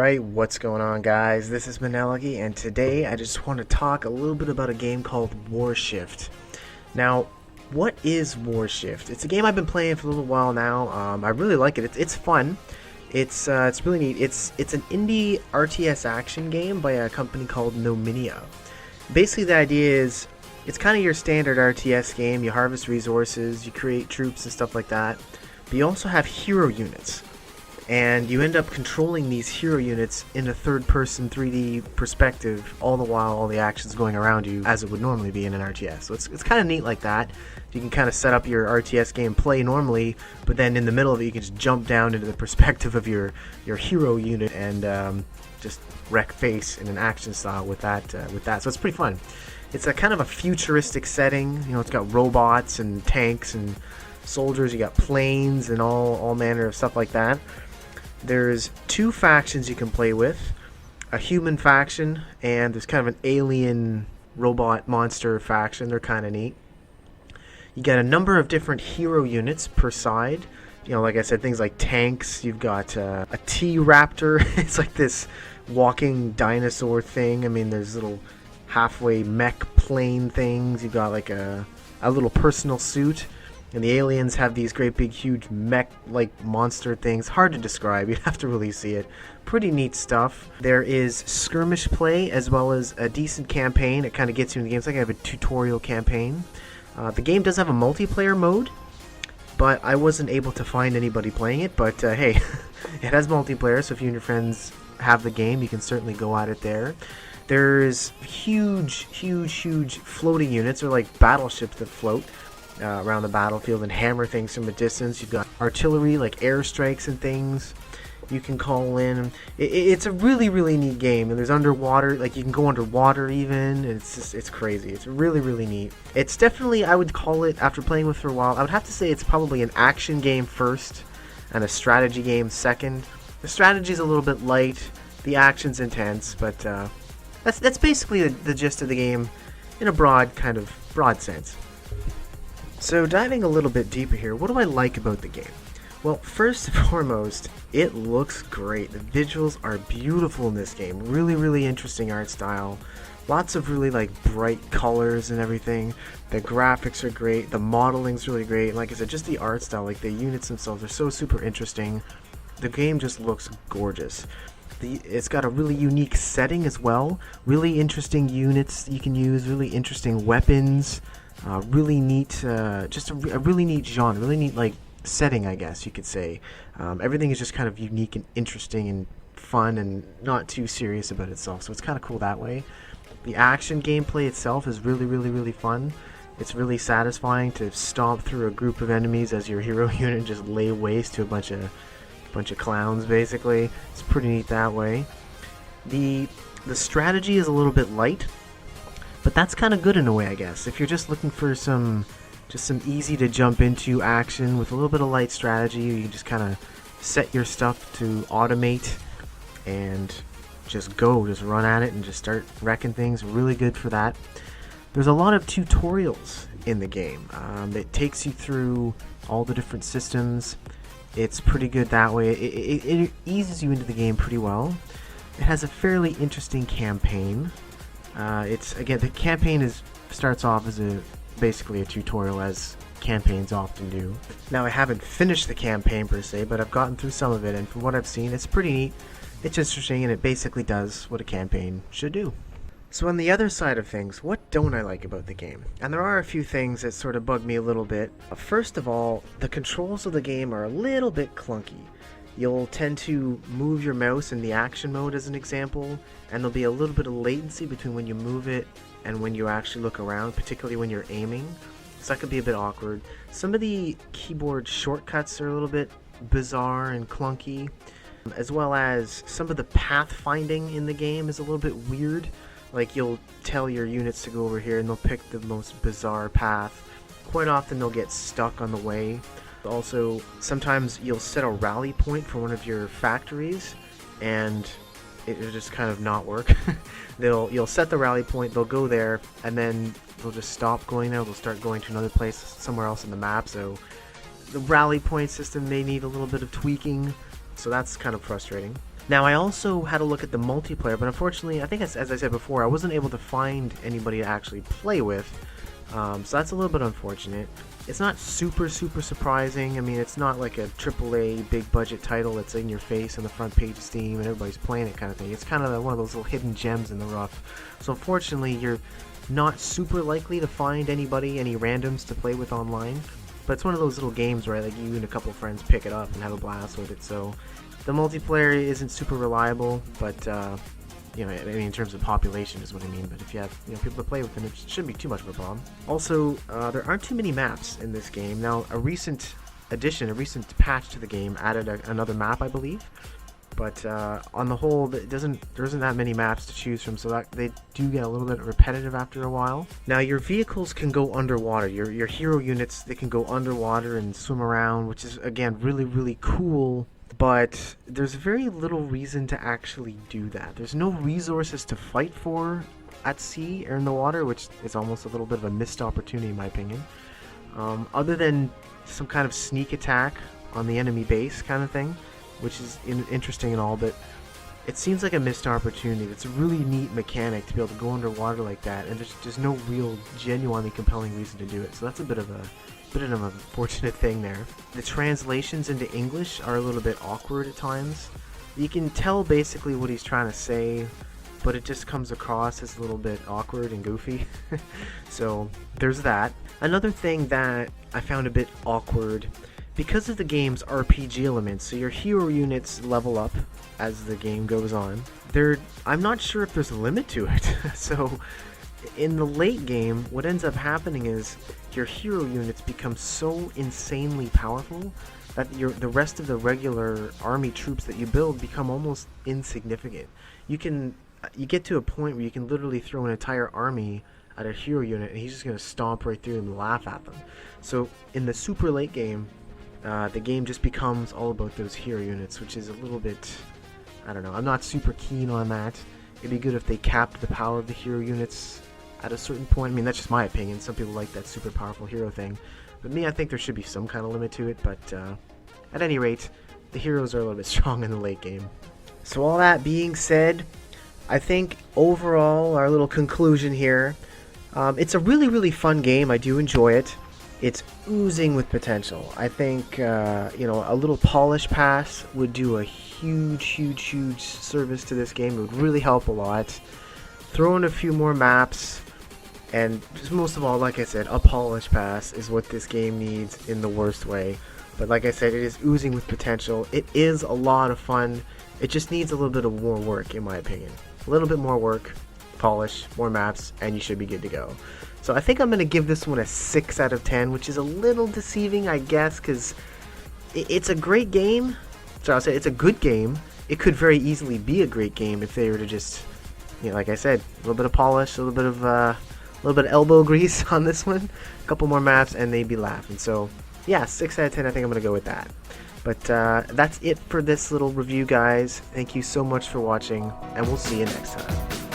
Alright, what's going on guys? This is Manelagi, and today I just want to talk a little bit about a game called WARSHIFT. Now, what is WARSHIFT? It's a game I've been playing for a little while now. I really like it. It's fun. It's really neat. It's an indie RTS action game by a company called Nominia. Basically the idea is, it's kind of your standard RTS game. You harvest resources, you create troops and stuff like that. But you also have hero units. And you end up controlling these hero units in a third-person 3D perspective, all the while all the action's going around you, as it would normally be in an RTS. So it's kind of neat like that. You can kind of set up your RTS game play normally, but then in the middle of it you can just jump down into the perspective of your hero unit and just wreck face in an action style with that. So it's pretty fun. It's a kind of a futuristic setting. You know, it's got robots and tanks and soldiers. You got planes and all manner of stuff like that. There's two factions you can play with, a human faction and there's kind of an alien robot monster faction. They're kind of neat. You get a number of different hero units per side. You know, like I said, things like tanks. You've got a T-Raptor. It's like this walking dinosaur thing. I mean, there's little halfway mech plane things. You've got like a little personal suit. And the aliens have these great big huge mech-like monster things. Hard to describe, you'd have to really see it. Pretty neat stuff. There is skirmish play as well as a decent campaign. It kind of gets you in the game. It's like I have a tutorial campaign. The game does have a multiplayer mode, but I wasn't able to find anybody playing it. But hey, it has multiplayer, so if you and your friends have the game, you can certainly go at it there. There's huge floating units, or like battleships that float around the battlefield and hammer things from a distance. You've got artillery, like airstrikes and things you can call in. It's a really neat game, and there's underwater, like you can go underwater even, and it's crazy. It's really neat. It's definitely, I would call it, after playing with it for a while, I would have to say it's probably an action game first and a strategy game second. The strategy's a little bit light, the action's intense, but that's basically the gist of the game in a broad sense. So diving a little bit deeper here, what do I like about the game? Well, first and foremost, it looks great. The visuals are beautiful in this game. Really interesting art style. Lots of really like bright colors and everything. The graphics are great. The modeling's really great. Like I said, just the art style, like the units themselves are so super interesting. The game just looks gorgeous. It's got a really unique setting as well. Really interesting units you can use. Really interesting weapons. Really neat, just a really neat genre, really neat like setting, I guess you could say. Everything is just kind of unique and interesting and fun and not too serious about itself, so it's kind of cool that way. The action gameplay itself is really fun. It's really satisfying to stomp through a group of enemies as your hero unit and just lay waste to a bunch of clowns, basically. It's pretty neat that way. The strategy is a little bit light, but that's kind of good in a way, I guess. If you're just looking for some easy to jump into action with a little bit of light strategy, you can just kind of set your stuff to automate and just run at it and just start wrecking things. Really good for that. There's a lot of tutorials in the game that takes you through all the different systems. It's pretty good that way. It eases you into the game pretty well. It has a fairly interesting campaign. The campaign starts off as basically a tutorial, as campaigns often do. Now, I haven't finished the campaign per se, but I've gotten through some of it, and from what I've seen, it's pretty neat. It's interesting, and it basically does what a campaign should do. So on the other side of things, what don't I like about the game? And there are a few things that sort of bug me a little bit. First of all, the controls of the game are a little bit clunky. You'll tend to move your mouse in the action mode, as an example, and there'll be a little bit of latency between when you move it and when you actually look around, particularly when you're aiming. So that could be a bit awkward. Some of the keyboard shortcuts are a little bit bizarre and clunky, as well as some of the pathfinding in the game is a little bit weird. Like, you'll tell your units to go over here and they'll pick the most bizarre path. Quite often they'll get stuck on the way. Also, sometimes you'll set a rally point for one of your factories and it'll just kind of not work. You'll set the rally point, they'll go there, and then they'll just stop going there. They'll start going to another place somewhere else in the map. So the rally point system may need a little bit of tweaking, so that's kind of frustrating. Now, I also had a look at the multiplayer, but unfortunately, I think as I said before, I wasn't able to find anybody to actually play with, so that's a little bit unfortunate. It's not super surprising. I mean, it's not like a AAA big budget title that's in your face on the front page of Steam and everybody's playing it kind of thing. It's kind of one of those little hidden gems in the rough. So unfortunately, you're not super likely to find any randoms to play with online. But it's one of those little games where like you and a couple of friends pick it up and have a blast with it. So the multiplayer isn't super reliable, but you know, I mean, in terms of population is what I mean. But if you have people to play with, then it shouldn't be too much of a problem. Also, there aren't too many maps in this game. Now, a recent addition, a recent patch to the game added another map, I believe. But on the whole, there isn't that many maps to choose from, so that they do get a little bit repetitive after a while. Now, your vehicles can go underwater. Your hero units, they can go underwater and swim around, which is, again, really cool. But there's very little reason to actually do that. There's no resources to fight for at sea or in the water, which is almost a little bit of a missed opportunity in my opinion. Other than some kind of sneak attack on the enemy base kind of thing, which is interesting and all, but it seems like a missed opportunity. It's a really neat mechanic to be able to go underwater like that, and there's no real genuinely compelling reason to do it. So that's a bit of an unfortunate thing there. The translations into English are a little bit awkward at times. You can tell basically what he's trying to say, but it just comes across as a little bit awkward and goofy. So there's that. Another thing that I found a bit awkward, because of the game's RPG elements, so your hero units level up as the game goes on. I'm not sure if there's a limit to it. So in the late game, what ends up happening is your hero units become so insanely powerful that the rest of the regular army troops that you build become almost insignificant. You get to a point where you can literally throw an entire army at a hero unit and he's just going to stomp right through them and laugh at them. So in the super late game, the game just becomes all about those hero units, which is a little bit, I don't know, I'm not super keen on that. It'd be good if they capped the power of the hero units at a certain point. I mean, that's just my opinion. Some people like that super powerful hero thing, but me, I think there should be some kind of limit to it. But at any rate, the heroes are a little bit strong in the late game. So all that being said, I think overall, our little conclusion here, it's a really fun game. I do enjoy it. It's oozing with potential. I think a little polish pass would do a huge service to this game. It would really help a lot. Throw in a few more maps, and just most of all, like I said, a polish pass is what this game needs in the worst way. But like I said, it is oozing with potential. It is a lot of fun. It just needs a little bit of more work, in my opinion. A little bit more work, polish, more maps, and you should be good to go. So I think I'm going to give this one a 6 out of 10, which is a little deceiving, I guess, because it's a great game. So I'll say it's a good game. It could very easily be a great game if they were to just, like I said, a little bit of polish, a little bit of elbow grease on this one, a couple more maps, and they'd be laughing. So yeah, 6 out of 10, I think I'm going to go with that. But that's it for this little review, guys. Thank you so much for watching, and we'll see you next time.